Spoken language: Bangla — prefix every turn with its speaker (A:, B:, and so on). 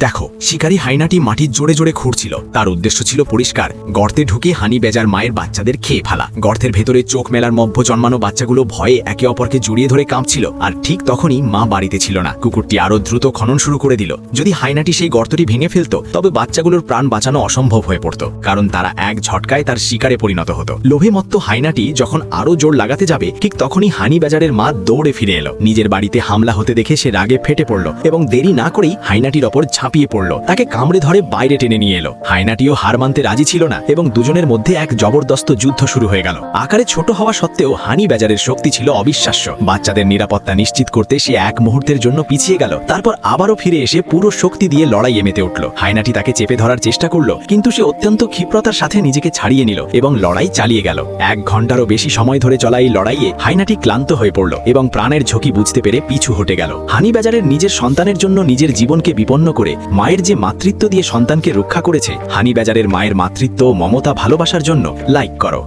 A: দেখো, শিকারী হাইনাটি মাটির জোরে জোরে খুঁড়ছিল। তার উদ্দেশ্য ছিল পরিষ্কার, গর্তে ঢুকে হানি বেজার মায়ের বাচ্চাদের খেয়ে ফেলা। গর্তের ভেতরে চোখ মেলার মধ্যে জন্মানো বাচ্চাগুলো ভয়ে একে অপরকে জড়িয়ে ধরে কাঁপছিল। আর ঠিক তখনই মা বাড়িতে ছিল না। কুকুরটি আরো দ্রুত খনন শুরু করে দিল। যদি হাইনাটি সেই গর্তটি ভেঙে ফেলতো তবে বাচ্চাগুলোর প্রাণ বাঁচানো অসম্ভব হয়ে পড়তো, কারণ তারা এক ঝটকায় তার শিকারে পরিণত হতো। লোভে মত্ত হাইনাটি যখন আরো জোর লাগাতে যাবে, ঠিক তখনই হানি বেজারের মা দৌড়ে ফিরে এলো। নিজের বাড়িতে হামলা হতে দেখে সে রাগে ফেটে পড়ল এবং দেরি না করেই হাইনাটির ওপর ঝাঁপিয়ে পড়ল। তাকে কামড়ে ধরে বাইরে টেনে নিয়ে এলো। হাইনাটিও হার মানতে রাজি ছিল না এবং দুজনের মধ্যে এক জবরদস্ত যুদ্ধ শুরু হয়ে গেল। আকারে ছোট হওয়া সত্ত্বেও হানি বেজারের শক্তি ছিল অবিশ্বাস্য। বাচ্চাদের নিরাপত্তা নিশ্চিত করতে সে এক মুহূর্তের জন্য পিছিয়ে গেল, তারপর আবারও ফিরে এসে পুরো শক্তি দিয়ে লড়াইয়ে মেতে উঠল। হাইনাটি তাকে চেপে ধরার চেষ্টা করলো, কিন্তু সে অত্যন্ত ক্ষিপ্রতার সাথে নিজেকে ছাড়িয়ে নিল এবং লড়াই চালিয়ে গেল। 1 ঘন্টারও বেশি সময় ধরে চলা এই লড়াইয়ে হাইনাটি ক্লান্ত হয়ে পড়ল এবং প্রাণের ঝুঁকি বুঝতে পেরে পিছু হটে গেল। হানি বেজারের নিজের সন্তানের জন্য নিজের জীবনকে বিপন্ন করে মায়ের যে মাতৃত্ব দিয়ে সন্তানকে রক্ষা করেছে, হানি বেজারের মায়ের মাতৃত্ব ও মমতা ভালোবাসার জন্য লাইক করো।